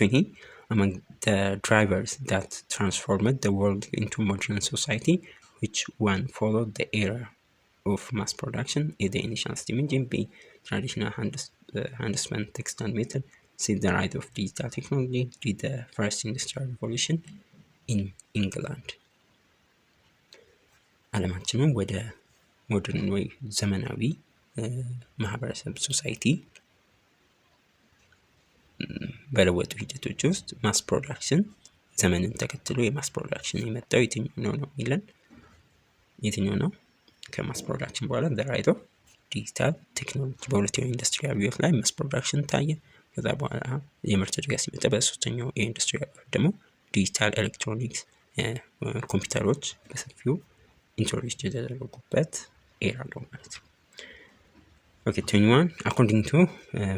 20 among the drivers that transformed the world into modern society, which one followed the era of mass production? A, the initial steam engine. B, traditional hand-spun textile method. C, the rise of digital technology. D, the first industrial revolution in England. ዓለማችንን ወደ ሞደርን ወይ ዘመናዊ ማህበረሰብ ሶሳይቲ በለወጡ ሂደቶች ውስጥ ማስ ፕሮዳክሽን ዘመንን ተከትሎ የማስ ፕሮዳክሽን የመጣው የትኛው ነው የሚለን የትኛው ነው? ከማስ ፕሮዳክሽን በኋላ the rise of ዲጂታል ቴክኖሎጂ በሁለተኛው ኢንዱስትሪ አብዮት ላይ ማስ ፕሮዳክሽን ታየ። ከዛ በኋላ የምርት እድገት ሲመጣ በሶስተኛው የኢንዱስትሪ አብዮት ደግሞ ዲጂታል ኤሌክትሮኒክስ ኮምፒውተሮች በሰፊው ኢንትሮዲዩስ የተደረጉበት ኤራ ነው ማለት ነው። Okay, 21. According to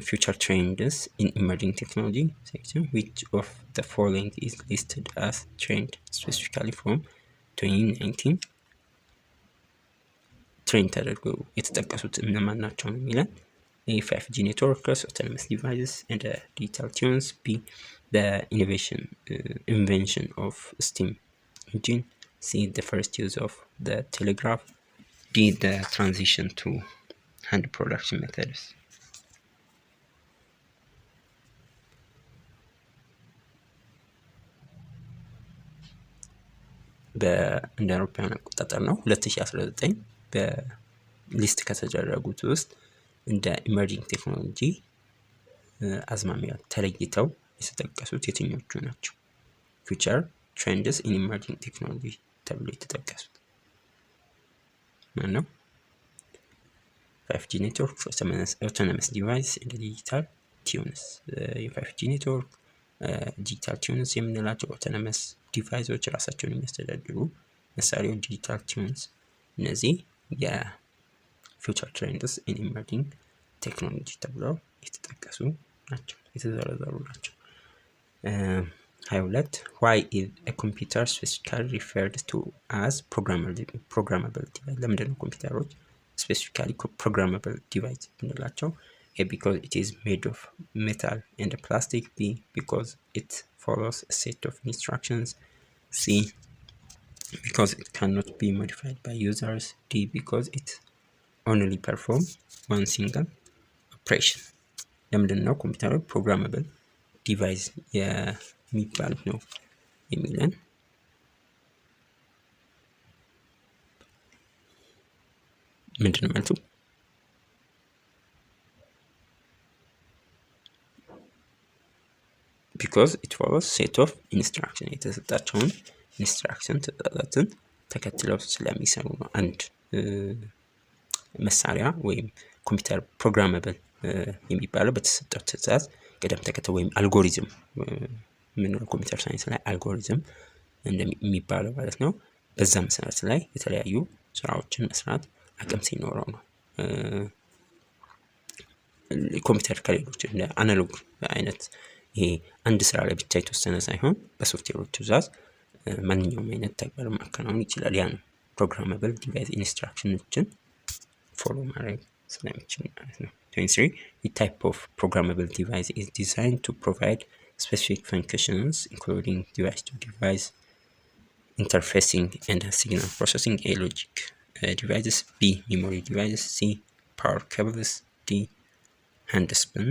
future trends in emerging technology section, which of the following is listed as trend specifically from 2019? Trend ተደርገው የተጠቀሱት እነማን ናቸው ነው የሚለን? A, 5G networks, autonomous devices, and digital tunes. B, the invention of steam engine. C, the first use of the telegraph. D, the transition to hand production methods. እንደ አውሮፓውያን አቆጣጠር ነው 2019 በሊስት ከተደረጉት ውስጥ እንደ ኢመርጂንግ ቴክኖሎጂ አዝማሚያ ተለይተው የተጠቀሱት የትኞቹ ናቸው? ፊውቸር ትሬንድስ ኢን ኢመርጂንግ ቴክኖሎጂ ተብሎ የተጠቀሱት ማን ነው? 5G network, autonomous device, and digital tunes. የ5G network digital tunes የምንላቸው autonomous ዲቫይሶች ራሳቸውን የሚያስተዳድሩ መሳሪያዎች digital tunes እነዚህ የፊውቸር ትሬንድስ ኢን ኢመርጂንግ ቴክኖሎጂ ተብለው የተጠቀሱ ናቸው የተዘረዘሩ ናቸው። 22 why is a computer specifically referred to as programmable device? ለምንድን ነው ኮምፒውተሮች specifically programmable device እንላቸው? A, because it is made of metal and plastic. B, because it follows a set of instructions. C, because it cannot be modified by users. D, because it only performs one single operation. ለምንድን ነው ኮምፒውተሮች programmable device የሚባሉት ነው የሚለን? ምንድን ነው መልሱ? because it follows set of instruction የተሰጣቸውን ኢንስትራክሽን ትዕዛዛትን ተከትለው ስለሚሰሩ ነው። አንድ መሳሪያ ወይም ኮምፒውተር ፕሮግራመብል የሚባለው በተሰጠው ትዕዛዝ ቅደም ተከተል ወይም አልጎሪዝም ምን ነው ኮምፒውተር ሳይንስ ላይ አልጎሪዝም እንደሚባለው ማለት ነው። በዛ መሰረት ላይ የተለያዩ ስራዎችን መስራት አቅም ሲኖረው ነው። ኮምፒውተር ከሌሎች እንደ አናሎግ አይነት ይሄ አንድ ስራ ላይ ብቻ የተወሰነ ሳይሆን በሶፍትዌሮች ትዕዛዝ ማንኛውም አይነት ተግባር ማከናወን ይችላል። ያ ነው ፕሮግራመብል ዲቫይስ ኢንስትራክሽኖችን ፎሎ ማድረግ ስለሚችል ማለት ነው። 23 the type of programmable device is designed to provide specific functions including device to device interfacing and signal processing. A, logic devices. B, memory devices. C, power cables. D, hand spin.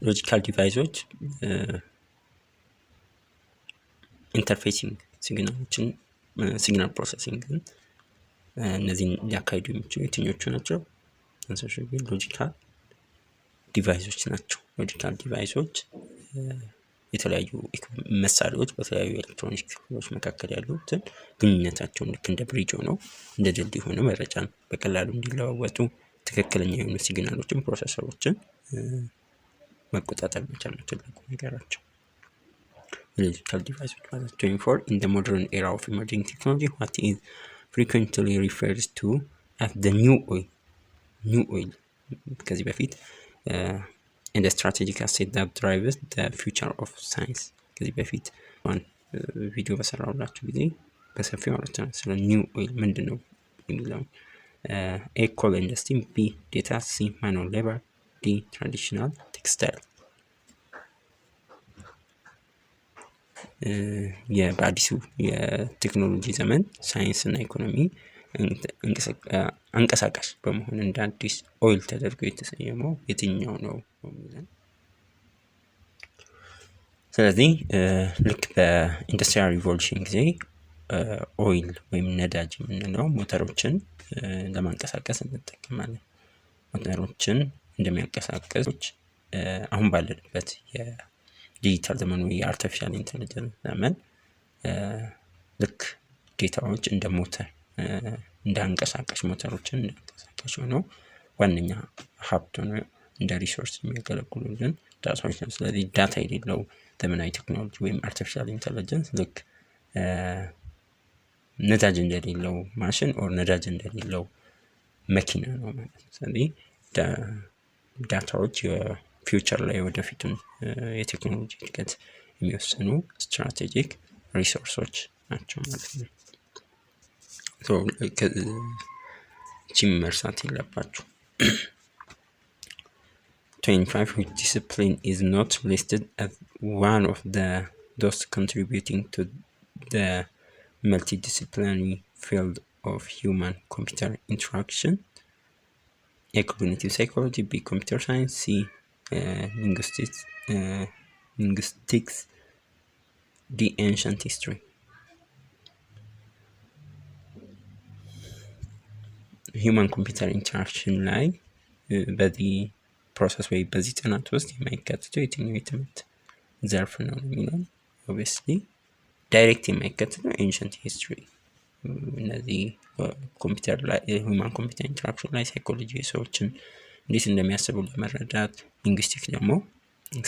ሎጂካል ዲቫይሶች ኢንተርፌሲንግ ሲግናሎችን ሲግናል ፕሮሰሲንግን እነዚህን ሊያካሂዱ የሚችሉ የትኞቹ ናቸው? ሎጂካል ዲቫይሶች ናቸው። ሎጂካል ዲቫይሶች የተለያዩ መሳሪያዎች በተለያዩ ኤሌክትሮኒክስ ክፍሎች መካከል ያሉትን ግንኙነታቸውን ልክ እንደ ብሪጅ ሆነው እንደ ድልድይ ሆነው መረጃን በቀላሉ እንዲለዋወጡ ትክክለኛ የሆኑ ሲግናሎችን ፕሮሰሰሮችን መቆጣጠር መቻል ነው ትልቁ ነገራቸው። Logical devices. 24 in the modern era of emerging technology, what is frequently referred to as the new oil ከዚህ በፊት in the strategic asset that drives the future of science ከዚህ በፊት ቪዲዮ በሰራሁላችሁ ጊዜ በሰፊው አውርተናል ስለ ኒው ኦይል ምንድነው የሚለው። A, coal and steam. B, data. C, manual labor. ዲ ትራዲሽናል ቴክስታይል። በአዲሱ የቴክኖሎጂ ዘመን ሳይንስና ኢኮኖሚ አንቀሳቃሽ በመሆን እንደ አዲስ ኦይል ተደርጎ የተሰየመው የትኛው ነው የሚለን። ስለዚህ ልክ በኢንዱስትሪያል ሪቮሉሽን ጊዜ ኦይል ወይም ነዳጅ የምንለው ሞተሮችን ለማንቀሳቀስ እንጠቀማለን። ሞተሮችን እንደሚያንቀሳቀሱች አሁን ባለንበት የዲጂታል ዘመን ወይ የአርቲፊሻል ኢንተለጀንስ ዘመን ልክ ዴታዎች እንደ ሞተር እንደ አንቀሳቃሽ ሞተሮችን አንቀሳቃሽ ሆነው ዋነኛ ሀብት ሆነው እንደ ሪሶርስ የሚያገለግሉልን ዳታዎች ነው። ስለዚህ ዳታ የሌለው ዘመናዊ ቴክኖሎጂ ወይም አርቲፊሻል ኢንተለጀንስ ልክ ነዳጅ እንደሌለው ማሽን ኦር ነዳጅ እንደሌለው መኪና ነው ማለት ነው። ስለዚህ ዳታዎች የፊውቸር ላይ ወደፊቱን የቴክኖሎጂ እድገት የሚወስኑ ስትራቴጂክ ሪሶርሶች ናቸው ማለት ነው። ቺም መርሳት የለባችሁ። 25 which discipline is not listed as one of those contributing to the multidisciplinary field of human computer interaction? A, cognitive psychology, B, computer science, C, linguistics, D, ancient history. ሂውማን ኮምፒውተር ኢንተራክሽን ላይ በዚህ ፕሮሰስ ወይ በዚህ ጥናት ውስጥ የማይካተተው የትኛው የትምህርት ዘርፍ ነው የሚለው ኦብቪየስሊ ዳይሬክት የማይካተተው ኤንሸንት ሂስትሪ። እነዚህ ኮምፒውተር ላይ ሂውማን ኮምፒውተር ኢንተራክሽን ላይ ሳይኮሎጂ ሰዎችን እንዴት እንደሚያስቡ ለመረዳት፣ ሊንግዊስቲክ ደግሞ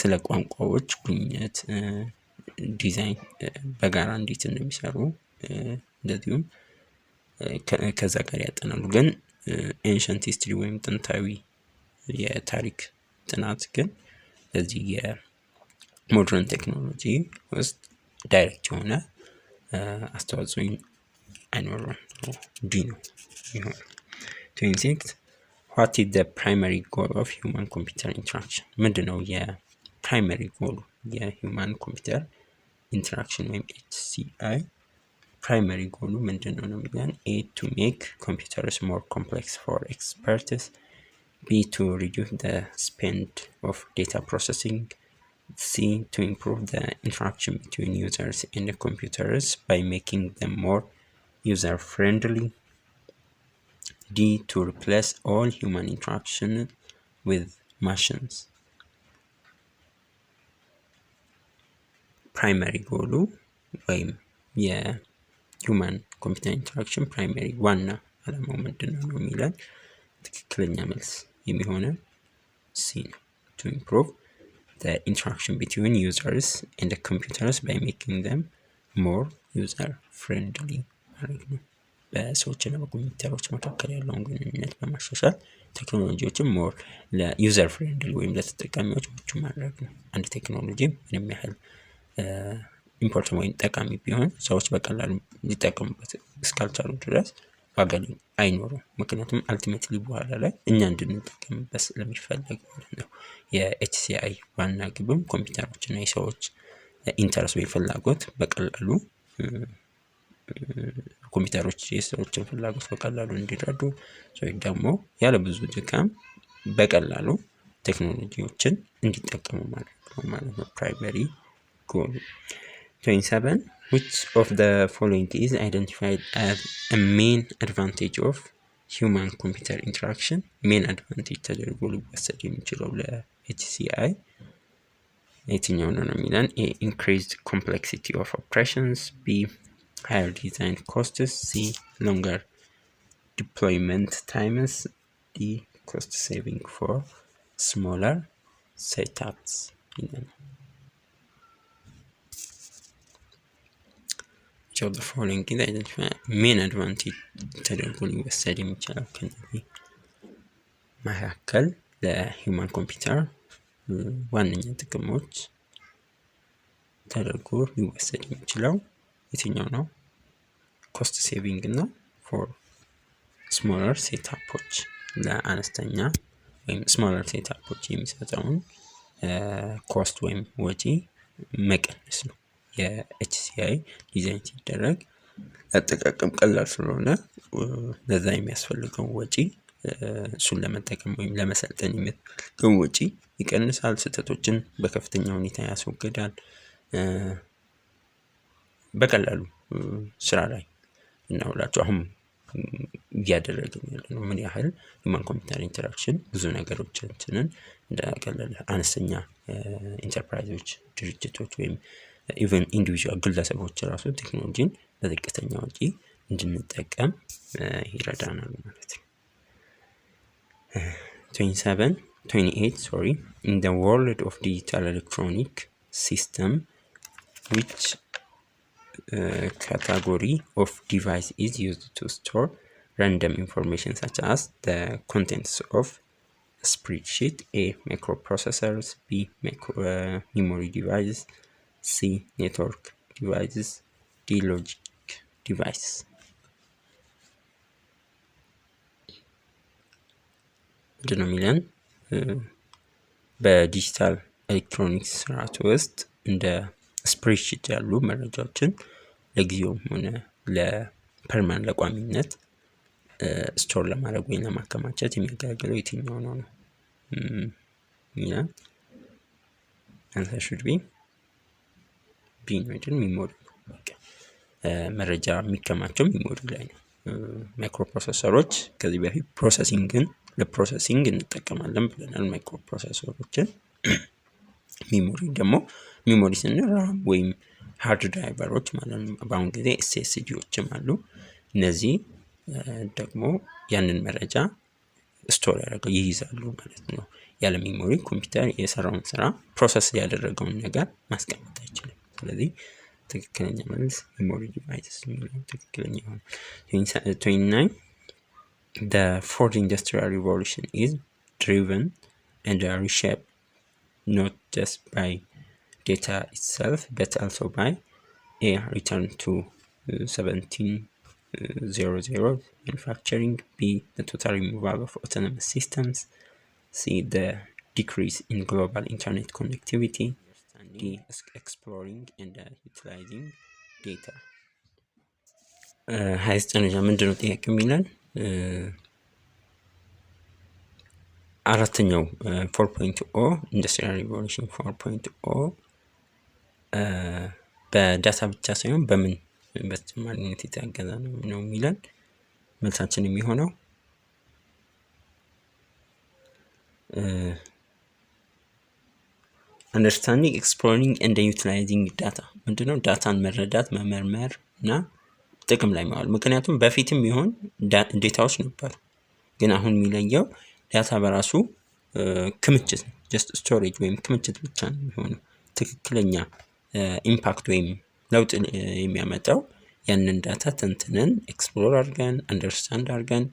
ስለ ቋንቋዎች ጉኝት ዲዛይን በጋራ እንዴት እንደሚሰሩ እንደዚሁም ከዛ ጋር ያጠናሉ። ግን ኤንሸንት ሂስትሪ ወይም ጥንታዊ የታሪክ ጥናት ግን ለዚህ የሞደርን ቴክኖሎጂ ውስጥ ዳይሬክት የሆነ አስተዋጽኦ አይኖርም። ዲ ነው ይሆናል። 26 what is the primary goal of human computer interaction? ምንድነው የፕራይመሪ ጎሉ የሂውማን ኮምፒውተር ኢንተራክሽን ወይም HCI primary goal ምንድነው ነው የሚለን። A, to make computers more complex for experts. B, to reduce the spend of data processing. C, to improve the interaction between users and the computers by making them more user friendly. D, to replace all human interaction with machines. primary goal ወይም የሁማን ኮምፒውተር ኢንተራክሽን ፕራይመሪ ዋና ዓላማው ምንድነው ነው የሚለን። ትክክለኛ መልስ የሚሆነው C ነው። to improve the interaction between users and the computers by making them more user friendly ማለት ነው። በሰዎችና በኮምፒውተሮች መካከል ያለውን ግንኙነት በማሻሻል ቴክኖሎጂዎችን ሞር ለዩዘር ፍሬንድሊ ወይም ለተጠቃሚዎች ምቹ ማድረግ ነው። አንድ ቴክኖሎጂ ምንም ያህል ኢምፖርታንት ወይም ጠቃሚ ቢሆን ሰዎች በቀላሉ ሊጠቀሙበት እስካልቻሉ ድረስ ዋጋ አይኖረውም። ምክንያቱም አልቲሜትሊ በኋላ ላይ እኛ እንድንጠቀምበት ስለሚፈለግ ማለት ነው። የኤችሲአይ ዋና ግብም ኮምፒውተሮችና የሰዎች ኢንተረስት ወይ ፍላጎት በቀላሉ ኮምፒውተሮች የሰዎችን ፍላጎት በቀላሉ እንዲረዱ ወይ ደግሞ ያለ ብዙ ድካም በቀላሉ ቴክኖሎጂዎችን እንዲጠቀሙ ማድረግ ነው ማለት ነው ፕራይመሪ ጎል። 27 which of the following is identified as a main advantage of human computer interaction? main advantage ተደርጎ ሊወሰድ የሚችለው ለኤችሲአይ የትኛው ነው የሚለን። A, increased complexity of operations. B, higher design costs. C, longer deployment times. D, cost saving for smaller setups. Which of the following is identified main advantage ተደርጎ ሊወሰድ የሚችለው ከነዚህ መካከል ለሂውማን ኮምፒውተር ዋነኛ ጥቅሞች ተደርጎ ሊወሰድ የሚችለው የትኛው ነው? ኮስት ሴቪንግ እና ፎር ስሞለር ሴታፖች ለአነስተኛ ወይም ስማለር ሴትአፖች የሚሰጠውን ኮስት ወይም ወጪ መቀነስ ነው። የኤችሲአይ ዲዛይን ሲደረግ አጠቃቀም ቀላል ስለሆነ ለዛ የሚያስፈልገው ወጪ እሱን ለመጠቀም ወይም ለመሰልጠን የሚያስፈልገው ወጪ ይቀንሳል። ስህተቶችን በከፍተኛ ሁኔታ ያስወግዳል። በቀላሉ ስራ ላይ እናውላቸው። አሁን እያደረግን ያለነው ምን ያህል ሂውማን ኮምፒውተር ኢንተራክሽን ብዙ ነገሮቻችንን እንዳቀለለ አነስተኛ ኢንተርፕራይዞች፣ ድርጅቶች ወይም ኢቨን ኢንዲቪጁዋል ግለሰቦች ራሱ ቴክኖሎጂን በዝቅተኛ ወጪ እንድንጠቀም ይረዳናል ማለት ነው። 28 in the world of digital electronic system, which category of device is used to store random information such as the contents of a spreadsheet? A. Microprocessors. B. Memory devices. C. Network devices. D. Logic devices. ምንድን ነው የሚለን? በዲጂታል ኤሌክትሮኒክስ ስርዓት ውስጥ እንደ ስፕሬድሺት ያሉ መረጃዎችን ለጊዜውም ሆነ ለፐርማን ለቋሚነት ስቶር ለማድረግ ወይም ለማከማቸት የሚያገለግለው የትኛው ነው? ይላል። አንሰር ሹድ ቢ ቢ ነው አይደል? ሚሞሪ ነው። በቃ መረጃ የሚከማቸው ሚሞሪ ላይ ነው። ማይክሮፕሮሰሰሮች ከዚህ በፊት ፕሮሰሲንግን ለፕሮሰሲንግ እንጠቀማለን ብለናል ማይክሮፕሮሰሰሮችን። ሚሞሪ ደግሞ ሚሞሪ ስንል ራም ወይም ሃርድ ድራይቨሮች ማለት ነው። በአሁን ጊዜ ኤስኤስዲዎችም አሉ። እነዚህ ደግሞ ያንን መረጃ ስቶር ያደርገው ይይዛሉ ማለት ነው። ያለ ሚሞሪ ኮምፒውተር የሰራውን ስራ ፕሮሰስ ያደረገውን ነገር ማስቀመጥ አይችልም። ስለዚህ ትክክለኛ መልስ ሚሞሪ ዲቫይስስ የሚለው ትክክለኛ ይሆናል። 29 The fourth industrial revolution is driven and reshaped not just by data itself but also by a return to 1700 manufacturing, B. the total removal of autonomous systems, C. the decrease in global internet connectivity, D. exploring and utilizing data. ሀይስጠነኛ ምንድነው ጥያቄው የሚለን? አራተኛው 4.0 ኢንዱስትሪያል ሪቮሉሽን 4.0 በዳታ ብቻ ሳይሆን በምን በተጨማሪነት የታገዘ ነው የሚለን። መልሳችን የሚሆነው አንደርስታንዲንግ ኤክስፕሎሪንግ ኤንድ ዩቲላይዚንግ ዳታ። ምንድነው? ዳታን መረዳት መመርመር እና ጥቅም ላይ ማዋል። ምክንያቱም በፊትም ቢሆን ዴታዎች ነበሩ፣ ግን አሁን የሚለየው ዳታ በራሱ ክምችት ነው። ጀስት ስቶሬጅ ወይም ክምችት ብቻ ነው የሚሆነው። ትክክለኛ ኢምፓክት ወይም ለውጥ የሚያመጣው ያንን ዳታ ተንትነን ኤክስፕሎር አድርገን አንደርስታንድ አድርገን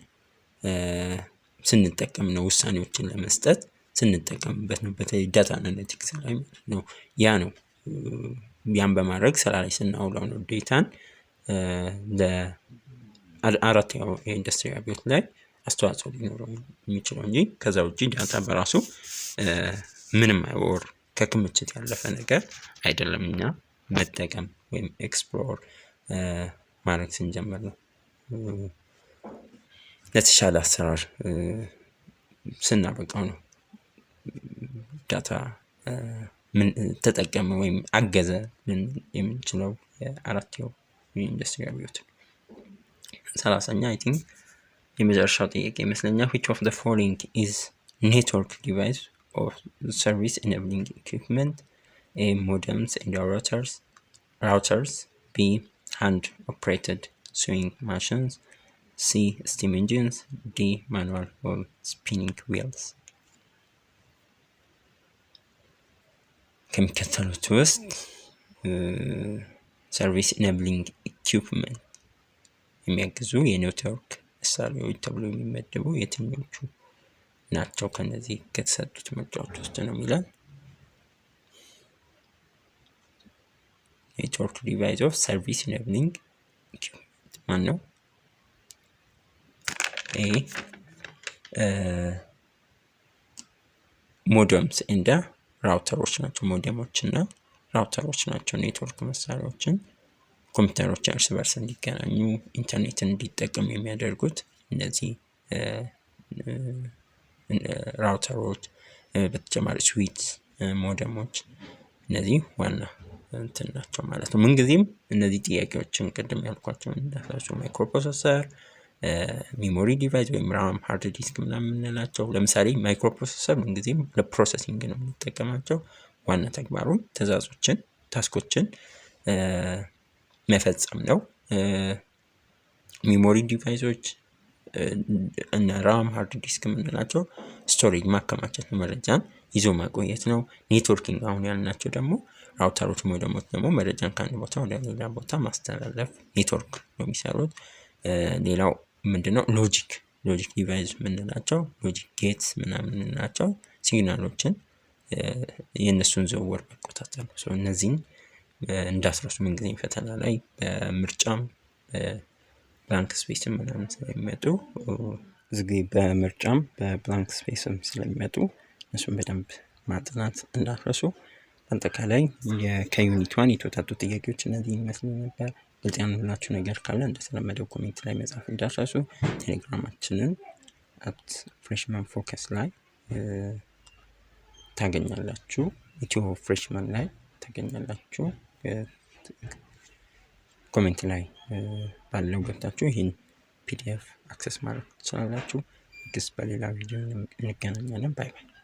ስንጠቀም ነው። ውሳኔዎችን ለመስጠት ስንጠቀምበት ነው። በተለይ ዳታ አናሊቲክስ ላይ ማለት ነው። ያ ነው ያን በማድረግ ስራ ላይ ስናውለው ነው ዴታን ለአራተኛው የኢንዱስትሪ አብዮት ላይ አስተዋጽኦ ሊኖረው የሚችለው እንጂ ከዛ ውጪ ዳታ በራሱ ምንም አይወር ከክምችት ያለፈ ነገር አይደለም። እኛ መጠቀም ወይም ኤክስፕሎር ማድረግ ስንጀምር ነው ለተሻለ አሰራር ስናበቃው ነው ዳታ ምን ተጠቀመ ወይም አገዘ የምንችለው የአራተኛው የኢንዱስትሪ አብዮት። 30ኛ አይ ቲንክ የመጨረሻው ጥያቄ ይመስለኛል። which of the following is network device or service enabling equipment? A. modems and routers, B. hand operated sewing machines, C. steam engines, D. manual or spinning wheels. ከሚከተሉት ውስጥ ሰርቪስ ኢኔብሊንግ ኢኩፕመንት የሚያግዙ የኔትወርክ መሳሪያዎች ተብሎ የሚመደቡ የትኞቹ ናቸው ከነዚህ ከተሰጡት ምርጫዎች ውስጥ ነው የሚለን። ኔትወርክ ዲቫይስ ኦፍ ሰርቪስ ኢኔብሊንግ ኢኩፕመንት ማን ነው? ኤ ሞደምስ እንደ ራውተሮች ናቸው። ሞደሞች እና ራውተሮች ናቸው ኔትወርክ መሳሪያዎችን ኮምፒውተሮች እርስ በርስ እንዲገናኙ ኢንተርኔትን እንዲጠቀሙ የሚያደርጉት እነዚህ ራውተሮች፣ በተጨማሪ ስዊች ሞደሞች እነዚህ ዋና እንትን ናቸው ማለት ነው። ምንጊዜም እነዚህ ጥያቄዎችን ቅድም ያልኳቸውን እንዳትረሱ። ማይክሮፕሮሰሰር፣ ሜሞሪ ዲቫይስ ወይም ራም፣ ሃርድ ዲስክ ምናምን የምንላቸው ለምሳሌ ማይክሮፕሮሰሰር ምንጊዜም ለፕሮሰሲንግ ነው የምንጠቀማቸው። ዋና ተግባሩ ትዕዛዞችን ታስኮችን መፈጸም ነው። ሜሞሪ ዲቫይሶች እና ራም ሃርድ ዲስክ የምንላቸው ስቶሬጅ ማከማቸት ነው፣ መረጃን ይዞ ማቆየት ነው። ኔትወርኪንግ አሁን ያልናቸው ደግሞ ራውተሮች ሞደሞች ደግሞ መረጃን ከአንድ ቦታ ወደ ሌላ ቦታ ማስተላለፍ ኔትወርክ ነው የሚሰሩት። ሌላው ምንድነው ሎጂክ ዲቫይስ የምንላቸው ሎጂክ ጌትስ ምናምን ናቸው። ሲግናሎችን የእነሱን ዝውውር መቆጣጠር ነው። እነዚህን እንዳትረሱ ምንጊዜም ፈተና ላይ በምርጫም በብላንክ ስፔስም ምናምን ስለሚመጡ በምርጫም በብላንክ ስፔስም ስለሚመጡ እነሱን በደንብ ማጥናት እንዳትረሱ። በአጠቃላይ ከዩኒት 1 የተወጣጡ ጥያቄዎች እነዚህ ይመስሉ ነበር። ግልጽ ያልሆነላችሁ ነገር ካለ እንደተለመደው ኮሜንት ላይ መጻፍ እንዳትረሱ። ቴሌግራማችንን @freshmanfocus ላይ ታገኛላችሁ። ኢትዮ ፍሬሽማን ላይ ታገኛላችሁ። ኮሜንት ላይ ባለው ገብታችሁ ይህን ፒዲኤፍ አክሰስ ማድረግ ትችላላችሁ። በሌላ ቪዲዮ እንገናኛለን። ባይ ባይ።